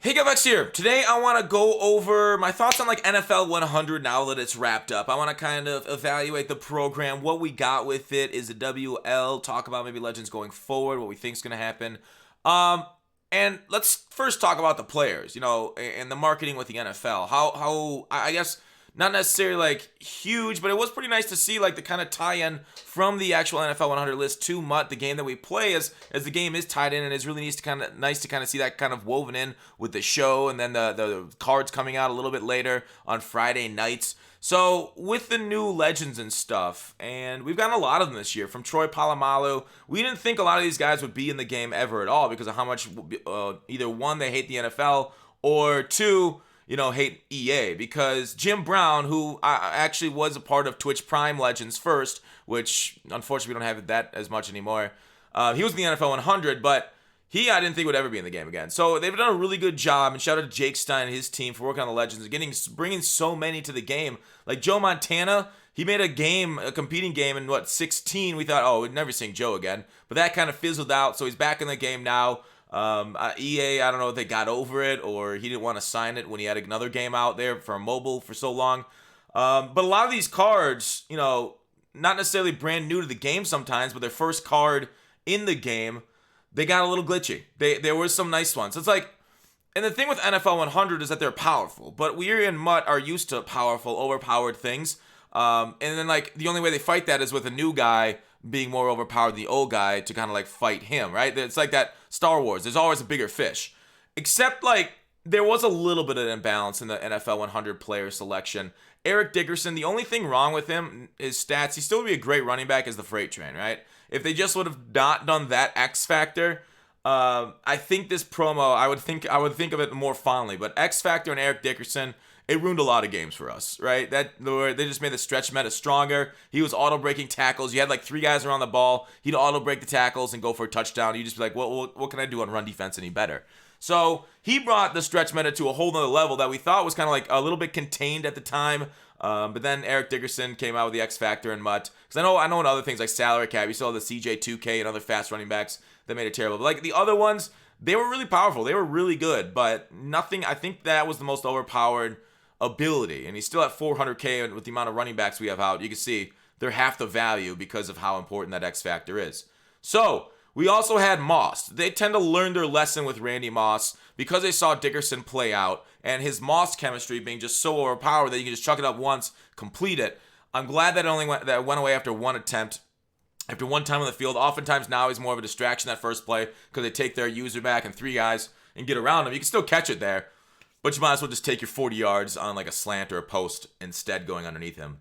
Hey, Gavx here. Today I want to go over my thoughts on like NFL 100 now that it's wrapped up. I want to kind of evaluate the program, what we got with it, is a WL, talk about maybe Legends going forward, what we think is going to happen. And let's first talk about the players, and the marketing with the NFL. How I guess not necessarily like huge, but it was pretty nice to see like the kind of tie-in from the actual NFL 100 list to MUT, the game that we play, as the game is tied in, and it's really nice to kind of see that kind of woven in with the show, and then the cards coming out a little bit later on Friday nights. So with the new legends and stuff, and we've gotten a lot of them this year, from Troy Polamalu. We didn't think a lot of these guys would be in the game ever at all because of how much either one, they hate the NFL, or two, hate EA, because Jim Brown, who actually was a part of Twitch Prime Legends first, which unfortunately we don't have that as much anymore. He was in the NFL 100, but I didn't think would ever be in the game again. So they've done a really good job, and shout out to Jake Stein and his team for working on the Legends and bringing so many to the game. Like Joe Montana, he made a competing game in 16. We thought, oh, we'd never seen Joe again, but that kind of fizzled out. So he's back in the game now. EA, I don't know if they got over it or he didn't want to sign it when he had another game out there for mobile for so long. But a lot of these cards, not necessarily brand new to the game sometimes, but their first card in the game, they got a little glitchy. There were some nice ones. It's like, and the thing with NFL 100 is that they're powerful, but we in MUT are used to powerful, overpowered things. And then like the only way they fight that is with a new guy being more overpowered than the old guy to kind of like fight him, right? It's like that Star Wars. There's always a bigger fish. Except like there was a little bit of imbalance in the NFL 100 player selection. Eric Dickerson, the only thing wrong with him is stats. He still would be a great running back as the freight train, right? If they just would have not done that X factor, I think this promo, I would think of it more fondly. But X Factor and Eric Dickerson, it ruined a lot of games for us, right? They just made the stretch meta stronger. He was auto-breaking tackles. You had like three guys around the ball. He'd auto-break the tackles and go for a touchdown. You'd just be like, well, what can I do on run defense any better? So he brought the stretch meta to a whole nother level that we thought was kind of like a little bit contained at the time. But then Eric Dickerson came out with the X Factor and MUT. Because I know in other things like salary cap, you saw the CJ2K and other fast running backs that made it terrible. But like the other ones, they were really powerful. They were really good. But nothing, I think that was the most overpowered ability. And he's still at 400K with the amount of running backs we have out. You can see they're half the value because of how important that X Factor is. So we also had Moss. They tend to learn their lesson with Randy Moss because they saw Dickerson play out and his Moss chemistry being just so overpowered that you can just chuck it up once, complete it. I'm glad that it went away after one attempt, after one time on the field. Oftentimes now he's more of a distraction that first play because they take their user back and three guys and get around him. You can still catch it there, but you might as well just take your 40 yards on like a slant or a post instead going underneath him.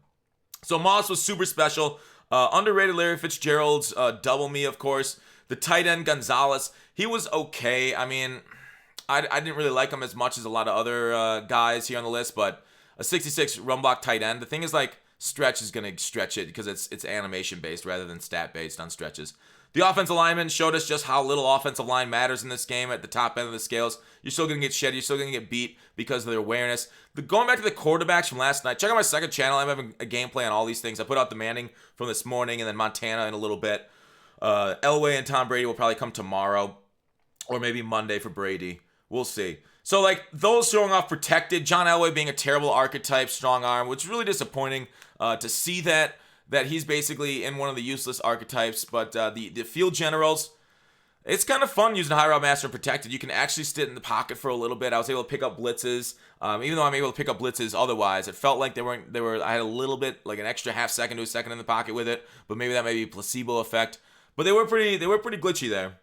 So Moss was super special. Underrated Larry Fitzgerald's double me, of course. The tight end Gonzalez, he was okay. I mean, I didn't really like him as much as a lot of other guys here on the list, but a 66 run block tight end. The thing is like stretch is going to stretch it because it's animation based rather than stat based on stretches. The offensive lineman showed us just how little offensive line matters in this game at the top end of the scales. You're still going to get shed. You're still going to get beat because of their awareness. Going back to the quarterbacks from last night, check out my second channel. I'm having a gameplay on all these things. I put out the Manning from this morning and then Montana in a little bit. Elway and Tom Brady will probably come tomorrow or maybe Monday for Brady. We'll see. So, like, those showing off protected. John Elway being a terrible archetype, strong arm, which is really disappointing to see that he's basically in one of the useless archetypes. But the field generals, it's kind of fun using High Route Master and protected. You can actually sit in the pocket for a little bit. I was able to pick up blitzes. Even though I'm able to pick up blitzes otherwise, it felt like I had a little bit, like an extra half second to a second in the pocket with it. But maybe that may be a placebo effect. But they were pretty glitchy there.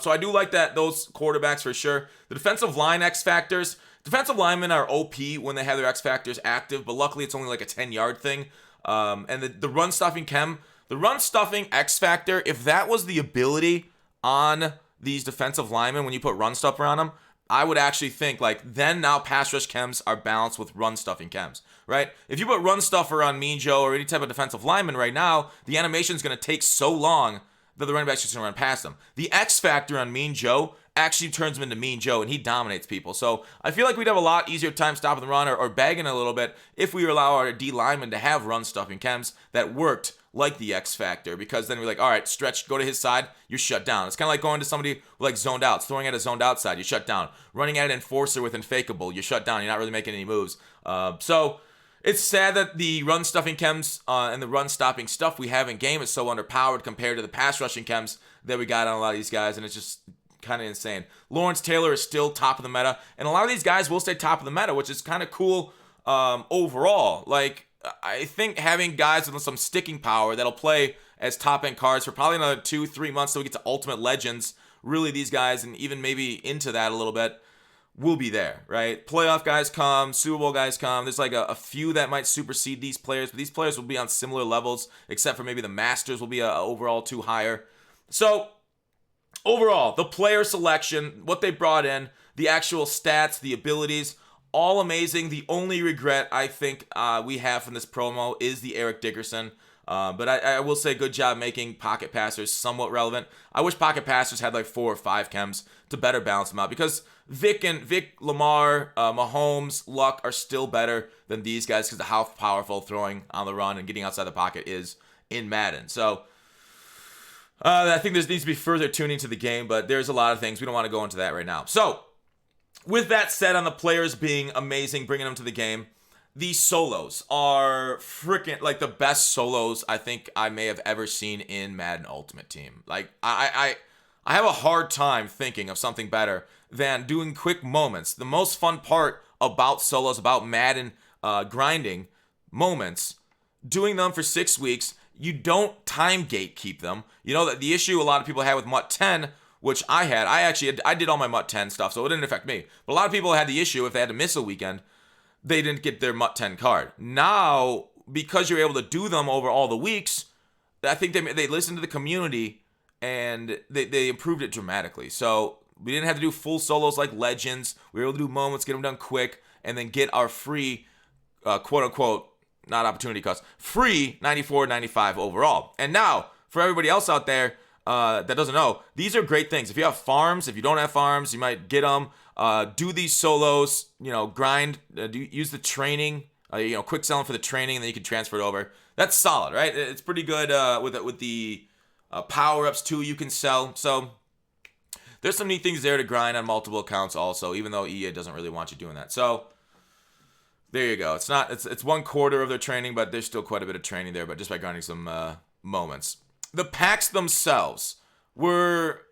So I do like those quarterbacks for sure. The defensive line X factors. Defensive linemen are OP when they have their X factors active, but luckily it's only like a 10-yard thing. And the run stuffing the run stuffing X factor, if that was the ability on these defensive linemen when you put run stuffer on them, I would actually think like then now pass rush chems are balanced with run stuffing chems, right? If you put run stuffer on Mean Joe or any type of defensive lineman right now, the animation is going to take so long that the running back's just going to run past them. The X factor on Mean Joe actually turns him into Mean Joe, and he dominates people. So I feel like we'd have a lot easier time stopping the run or bagging a little bit if we allow our D linemen to have run stuffing chems that worked like the X Factor, because then we're like, all right, stretch, go to his side, you're shut down. It's kind of like going to somebody who like zoned out, throwing at a zoned out side, you shut down. Running at an enforcer with Unfakeable, you're shut down. You're not really making any moves. So it's sad that the run stuffing chems and the run stopping stuff we have in game is so underpowered compared to the pass rushing chems that we got on a lot of these guys, and it's just kind of insane. Lawrence Taylor is still top of the meta, and a lot of these guys will stay top of the meta, which is kind of cool overall. Like, I think having guys with some sticking power that'll play as top end cards for probably another 2-3 months till we get to Ultimate Legends, really these guys, and even maybe into that a little bit, will be there, right? Playoff guys come, Super Bowl guys come. There's like a few that might supersede these players, but these players will be on similar levels, except for maybe the Masters will be overall 2 higher. So overall, the player selection, what they brought in, the actual stats, the abilities, all amazing. The only regret I think we have from this promo is the Eric Dickerson. But I will say good job making pocket passers somewhat relevant. I wish pocket passers had like 4 or 5 chems to better balance them out, because Vic, Lamar, Mahomes, Luck are still better than these guys because of how powerful throwing on the run and getting outside the pocket is in Madden. So I think there needs to be further tuning to the game, but there's a lot of things. We don't want to go into that right now. So with that said, on the players being amazing, bringing them to the game, these solos are freaking like the best solos I think I may have ever seen in Madden Ultimate Team. Like I have a hard time thinking of something better than doing quick moments. The most fun part about solos, about Madden grinding moments, doing them for 6 weeks. You don't time gatekeep them. You know that the issue a lot of people had with MUT 10, which I had. I did all my MUT 10 stuff, so it didn't affect me. But a lot of people had the issue if they had to miss a weekend, they didn't get their MUT 10 card. Now, because you're able to do them over all the weeks, I think they listened to the community and they improved it dramatically. So we didn't have to do full solos like Legends. We were able to do moments, get them done quick, and then get our free, quote-unquote, not opportunity cost, free 94.95 overall. And now, for everybody else out there that doesn't know, these are great things. If you have farms, if you don't have farms, you might get them. Do these solos, grind, use the training, quick selling for the training, and then you can transfer it over. That's solid, right? It's pretty good with the power-ups too you can sell. So there's some neat things there to grind on multiple accounts also, even though EA doesn't really want you doing that. So there you go. It's 1/4 of their training, but there's still quite a bit of training there, but just by grinding some moments. The packs themselves were,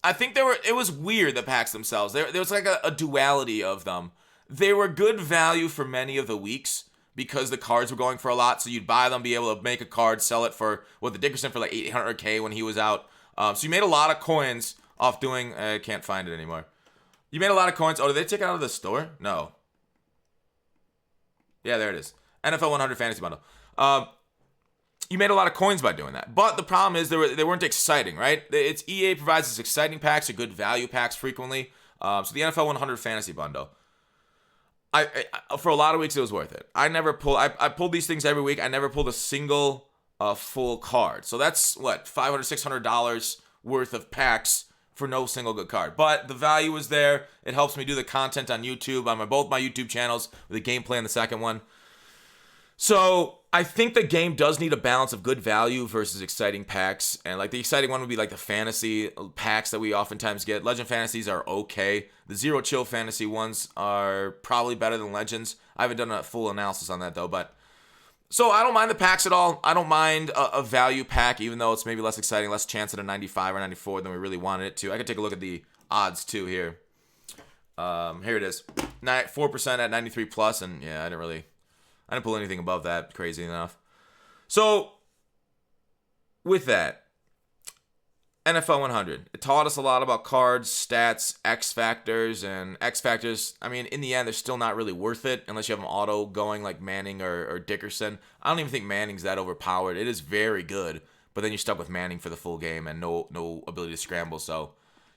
I think it was weird, the packs themselves. There was like a duality of them. They were good value for many of the weeks because the cards were going for a lot, so you'd buy them, be able to make a card, sell it for, the Dickerson for like 800K when he was out. So you made a lot of coins off doing, I can't find it anymore. You made a lot of coins. Oh, did they take it out of the store? No. Yeah, there it is. NFL 100 Fantasy Bundle. You made a lot of coins by doing that. But the problem is they weren't exciting, right? It's EA provides us exciting packs or good value packs frequently. So the NFL 100 Fantasy Bundle, I for a lot of weeks it was worth it. I pulled these things every week. I never pulled a single full card. So that's what, $500, $600 worth of packs for no single good card. But the value is there. It helps me do the content on YouTube, on both my YouTube channels, with the gameplay on the second one. So I think the game does need a balance of good value versus exciting packs. And like the exciting one would be like the fantasy packs that we oftentimes get. Legend fantasies are okay. The Zero Chill fantasy ones are probably better than Legends. I haven't done a full analysis on that though. But so I don't mind the packs at all. I don't mind a value pack, even though it's maybe less exciting, less chance at a 95 or 94 than we really wanted it to. I could take a look at the odds too here. Here it is. 4% at 93 plus, and yeah, I didn't pull anything above that, crazy enough. So, with that, NFL 100. It taught us a lot about cards, stats, X factors, and X factors, I mean, in the end, they're still not really worth it unless you have an auto going like Manning or Dickerson. I don't even think Manning's that overpowered. It is very good, but then you're stuck with Manning for the full game and no ability to scramble. So,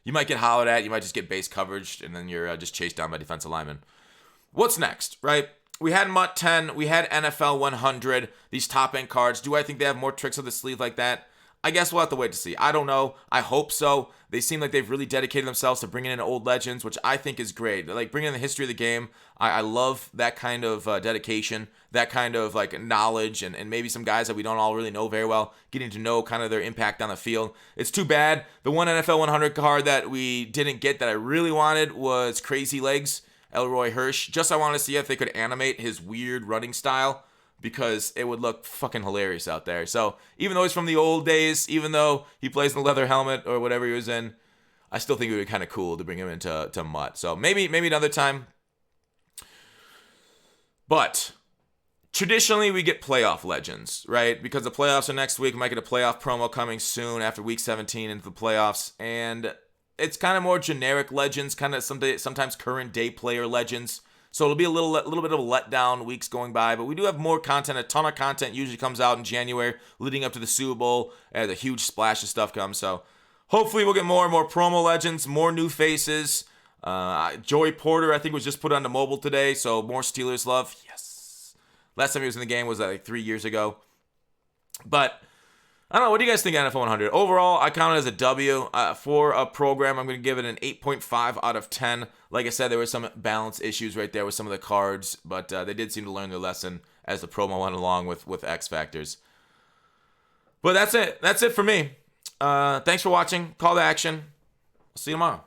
you might get hollered at, you might just get base coverage, and then you're just chased down by defensive linemen. What's next, right? We had MUT 10, we had NFL 100, these top-end cards. Do I think they have more tricks up the sleeve like that? I guess we'll have to wait to see. I don't know. I hope so. They seem like they've really dedicated themselves to bringing in old legends, which I think is great. Like bringing in the history of the game. I love that kind of dedication, that kind of like knowledge, and maybe some guys that we don't all really know very well, getting to know kind of their impact on the field. It's too bad. The one NFL 100 card that we didn't get that I really wanted was Crazy Legs, Elroy Hirsch. Just I wanted to see if they could animate his weird running style, because it would look fucking hilarious out there. So even though he's from the old days, even though he plays in the leather helmet or whatever he was in, I still think it would be kind of cool to bring him into MUT. So maybe another time. But traditionally we get playoff legends, right? Because the playoffs are next week. We might get a playoff promo coming soon after week 17 into the playoffs. And it's kind of more generic legends, kind of sometimes current day player legends. So it'll be a little bit of a letdown weeks going by, but we do have more content. A ton of content usually comes out in January leading up to the Super Bowl, and a huge splash of stuff comes. So hopefully we'll get more and more promo legends, more new faces. Joey Porter, I think, was just put onto mobile today, so more Steelers love. Yes. Last time he was in the game was like 3 years ago. But I don't know. What do you guys think of NFL 100? Overall, I count it as a W. For a program, I'm going to give it an 8.5 out of 10. Like I said, there were some balance issues right there with some of the cards, but they did seem to learn their lesson as the promo went along with X Factors. But that's it. That's it for me. Thanks for watching. Call to action. I'll see you tomorrow.